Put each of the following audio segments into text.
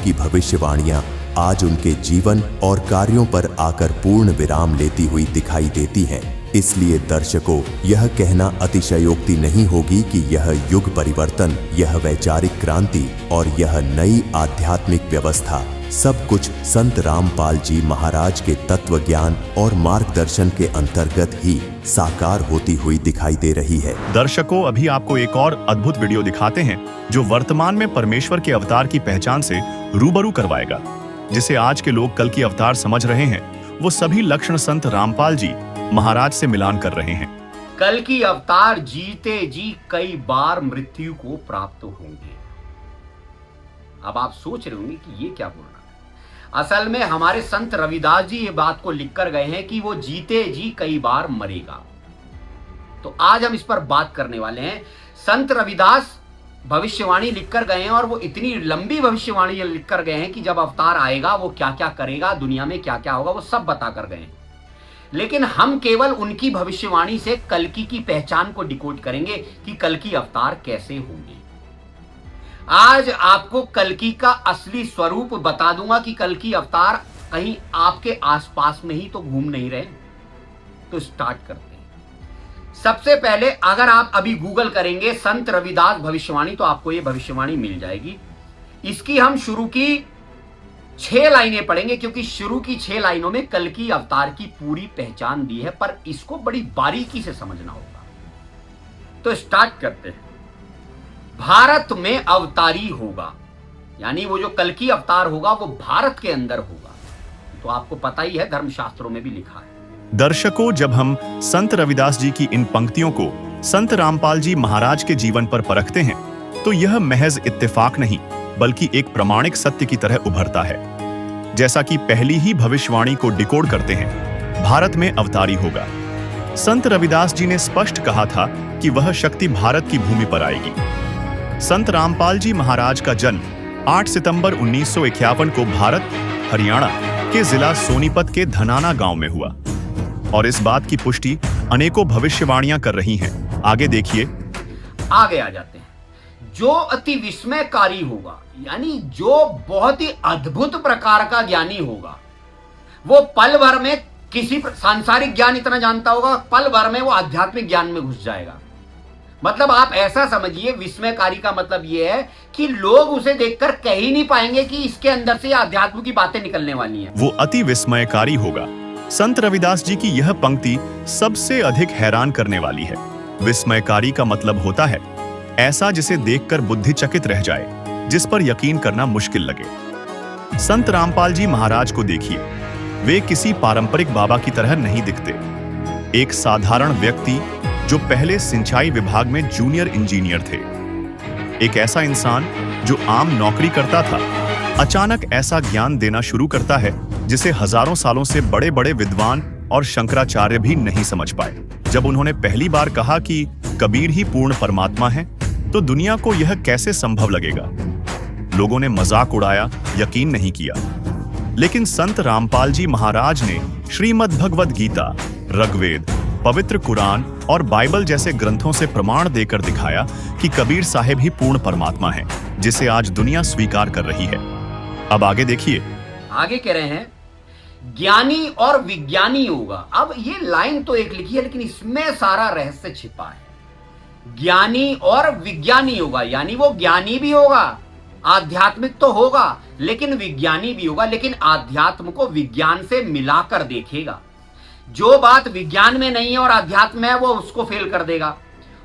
की भविष्यवाणियां आज उनके जीवन और कार्यों पर आकर पूर्ण विराम लेती हुई दिखाई देती हैं। इसलिए दर्शकों, यह कहना अतिशयोक्ति नहीं होगी कि यह युग परिवर्तन, यह वैचारिक क्रांति और यह नई आध्यात्मिक व्यवस्था सब कुछ संत रामपाल जी महाराज के तत्व ज्ञान और मार्गदर्शन के अंतर्गत ही साकार होती हुई दिखाई दे रही है। दर्शकों, अभी आपको एक और अद्भुत वीडियो दिखाते हैं जो वर्तमान में परमेश्वर के अवतार की पहचान से रूबरू करवाएगा। जिसे आज के लोग कल की अवतार समझ रहे हैं, वो सभी लक्षण संत रामपाल जी महाराज से मिलान कर रहे हैं। कल की अवतार जीते जी कई बार मृत्यु को प्राप्त होंगे। अब आप सोच रहे होंगे कि ये क्या बोल रहा है। असल में हमारे संत रविदास जी ये बात को लिख कर गए हैं कि वो जीते जी कई बार मरेगा। तो आज हम इस पर बात करने वाले हैं। संत रविदास भविष्यवाणी लिखकर गए हैं और वो इतनी लंबी भविष्यवाणी लिखकर गए हैं कि जब अवतार आएगा वो क्या क्या करेगा, दुनिया में क्या क्या होगा, वो सब बता कर गए हैं। लेकिन हम केवल उनकी भविष्यवाणी से कल्कि की पहचान को डिकोड करेंगे कि कल्कि अवतार कैसे होंगे। आज आपको कल्कि का असली स्वरूप बता दूंगा कि कल्कि अवतार कहीं आपके आसपास में ही तो घूम नहीं रहे। तो स्टार्ट करते हैं। सबसे पहले अगर आप अभी गूगल करेंगे संत रविदास भविष्यवाणी तो आपको यह भविष्यवाणी मिल जाएगी। इसकी हम शुरू की 6 लाइनें पढ़ेंगे क्योंकि शुरू की 6 लाइनों में कल्कि अवतार की पूरी पहचान दी है, पर इसको बड़ी बारीकी से समझना होगा। तो स्टार्ट करते हैं। भारत में अवतारी होगा, यानी वो जो कल्कि अवतार होगा वो भारत के अंदर होगा। तो आपको पता ही है, धर्मशास्त्रों में भी लिखा है। दर्शकों, जब हम संत रविदास जी की इन पंक्तियों को संत रामपाल जी महाराज के जीवन पर परखते हैं तो यह महज इत्तेफाक नहीं बल्कि एक प्रामाणिक सत्य की तरह उभरता है। जैसा कि पहली ही भविष्यवाणी को डिकोड करते हैं, भारत में अवतारी होगा। संत रविदास जी ने स्पष्ट कहा था कि वह शक्ति भारत की भूमि पर आएगी। संत रामपाल जी महाराज का जन्म 8 सितंबर 1951 को भारत हरियाणा के जिला सोनीपत के धनाना गांव में हुआ और इस बात की पुष्टि अनेकों भविष्यवाणियां कर रही हैं। आगे देखिए। आगे आ जाते हैं। जो अति विस्मयकारी होगा, यानी जो बहुत ही अद्भुत प्रकार का ज्ञानी होगा, वो पल भर में किसी सांसारिक ज्ञान इतना जानता होगा, पल भर में वो आध्यात्मिक ज्ञान में घुस जाएगा। मतलब आप ऐसा समझिए, विस्मयकारी का मतलब ये है कि लोग उसे देखकर कह ही नहीं पाएंगे कि इसके अंदर से अध्यात्म की बातें निकलने वाली हैं। वो अति विस्मयकारी होगा। संत रविदास जी की यह पंक्ति सबसे अधिक हैरान करने वाली है। विस्मयकारी का मतलब होता है ऐसा जिसे देखकर बुद्धि चकित रह जाए, जिस पर यकीन करना मुश्किल लगे। संत रामपाल जी महाराज को देखिए, वे किसी पारंपरिक बाबा की तरह नहीं दिखते। एक साधारण व्यक्ति जो पहले सिंचाई विभाग में जूनियर इंजीनियर थे। एक ऐसा इंसान जो आम नौकरी करता था, अचानक ऐसा ज्ञान देना शुरू करता है जिसे हजारों सालों से बड़े बड़े विद्वान और शंकराचार्य भी नहीं समझ पाए। जब उन्होंने पहली बार कहा कि कबीर ही पूर्ण परमात्मा है, तो दुनिया को यह कैसे संभव लगेगा। लोगों ने मजाक उड़ाया, यकीन नहीं किया। लेकिन संत रामपाल जी महाराज ने श्रीमद् भगवद गीता, ऋग्वेद, पवित्र कुरान और बाइबल जैसे ग्रंथों से प्रमाण देकर दिखाया कि कबीर साहिब ही पूर्ण परमात्मा है, जिसे आज दुनिया स्वीकार कर रही है। अब आगे देखिए। आगे कह रहे हैं, ज्ञानी और विज्ञानी होगा। अब ये लाइन तो एक लिखी है लेकिन इसमें सारा रहस्य छिपा है। ज्ञानी और विज्ञानी होगा, यानी वो ज्ञानी भी होगा, आध्यात्मिक तो होगा लेकिन विज्ञानी भी होगा, लेकिन आध्यात्म को विज्ञान से मिलाकर देखेगा। जो बात विज्ञान में नहीं है और आध्यात्म में है वो उसको फेल कर देगा,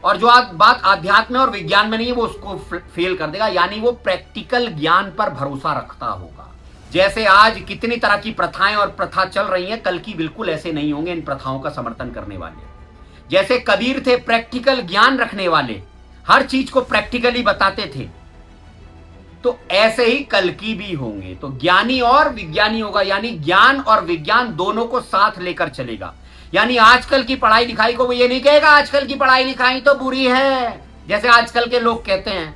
और जो बात आध्यात्म में और विज्ञान में नहीं है वो उसको फेल कर देगा। यानी वो प्रैक्टिकल ज्ञान पर भरोसा रखता होगा। जैसे आज कितनी तरह की प्रथाएं और प्रथा चल रही हैं, कल की बिल्कुल ऐसे नहीं होंगे इन प्रथाओं का समर्थन करने वाले। जैसे कबीर थे प्रैक्टिकल ज्ञान रखने वाले, हर चीज को प्रैक्टिकली बताते थे, तो ऐसे ही कल्कि भी होंगे। तो ज्ञानी और विज्ञानी होगा, यानी ज्ञान और विज्ञान दोनों को साथ लेकर चलेगा। यानी आजकल की पढ़ाई लिखाई को वो ये नहीं कहेगा आजकल की पढ़ाई लिखाई तो बुरी है, जैसे आजकल के लोग कहते हैं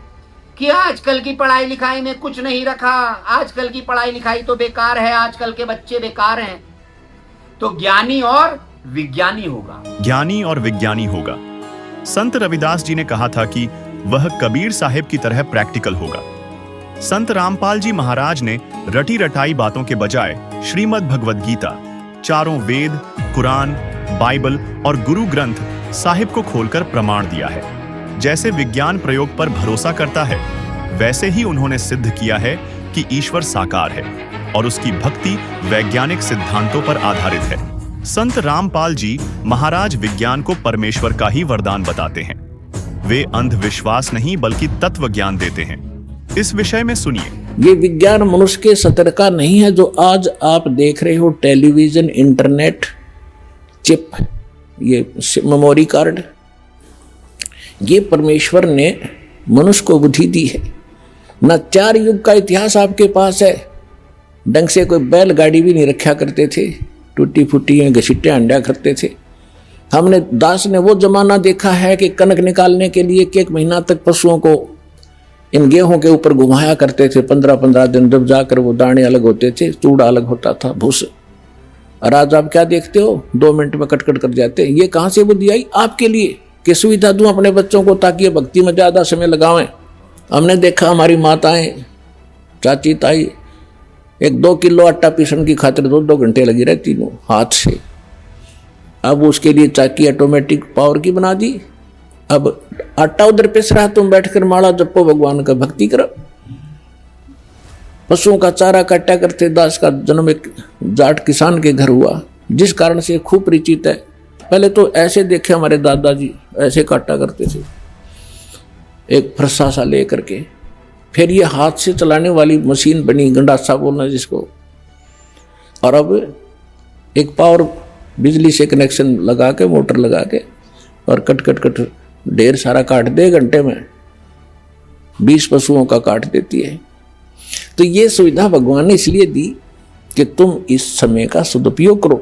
कि आजकल की पढ़ाई लिखाई में कुछ नहीं रखा, आजकल की पढ़ाई लिखाई तो बेकार है, आजकल के बच्चे बेकार हैं। तो ज्ञानी और विज्ञानी होगा। ज्ञानी और विज्ञानी होगा। संत रविदास जी ने कहा था कि वह कबीर साहिब की तरह प्रैक्टिकल होगा। संत रामपाल जी महाराज ने रटी रटाई बातों के बजाय श्रीमद् भगवद गीता, चारों वेद, कुरान, बाइबल और गुरु ग्रंथ साहिब को खोलकर प्रमाण दिया है। जैसे विज्ञान प्रयोग पर भरोसा करता है, वैसे ही उन्होंने सिद्ध किया है कि ईश्वर साकार है और उसकी भक्ति वैज्ञानिक सिद्धांतों पर आधारित है। संत रामपाल जी महाराज विज्ञान को परमेश्वर का ही वरदान बताते हैं। वे अंधविश्वास नहीं बल्कि तत्व ज्ञान देते हैं। इस विषय में सुनिए। ये विज्ञान मनुष्य के सतर का नहीं है जो आज आप देख रहे हो, टेलीविजन, इंटरनेट, चिप, ये मेमोरी कार्ड, ये परमेश्वर ने मनुष्य को बुद्धि दी है। न 4 युग का इतिहास आपके पास है। ढंग से कोई बैलगाड़ी भी नहीं रखा करते थे, टूटी फूटी घसीटे अंडा करते थे। हमने दास ने वो जमाना देखा है कि कनक निकालने के लिए 1 महीना तक पशुओं को इन गेहूं के ऊपर घुमाया करते थे। 15-15 दिन जब जाकर वो दाने अलग होते थे, चूड़ा अलग होता था, भूस। और आज आप क्या देखते हो, 2 मिनट में कटकट कर जाते। ये कहाँ से बुद्धि आई आपके लिए कि सुविधा दूं अपने बच्चों को ताकि भक्ति में ज़्यादा समय लगावें। हमने देखा हमारी माताएं, चाची, ताई 1-2 किलो आटा पीसने की खातिर 2-2 घंटे लगी रहती थी हाथ से। अब उसके लिए चाकी ऑटोमेटिक पावर की बना दी। अब आटा उधर पिस रहा, तुम बैठकर माला जपो, भगवान का भक्ति करो। पशुओं का चारा काटा करते। दास का जन्म एक जाट किसान के घर हुआ, जिस कारण से खूब परिचित है। पहले तो ऐसे देखे हमारे दादाजी ऐसे काटा करते थे, एक फरसा सा ले करके। फिर ये हाथ से चलाने वाली मशीन बनी, गंडासा बोलना जिसको। और अब एक पावर बिजली से कनेक्शन लगा के, मोटर लगा के, और कट कट कट ढेर सारा काट दे। घंटे में 20 पशुओं का काट देती है। तो ये सुविधा भगवान ने इसलिए दी कि तुम इस समय का सदुपयोग करो।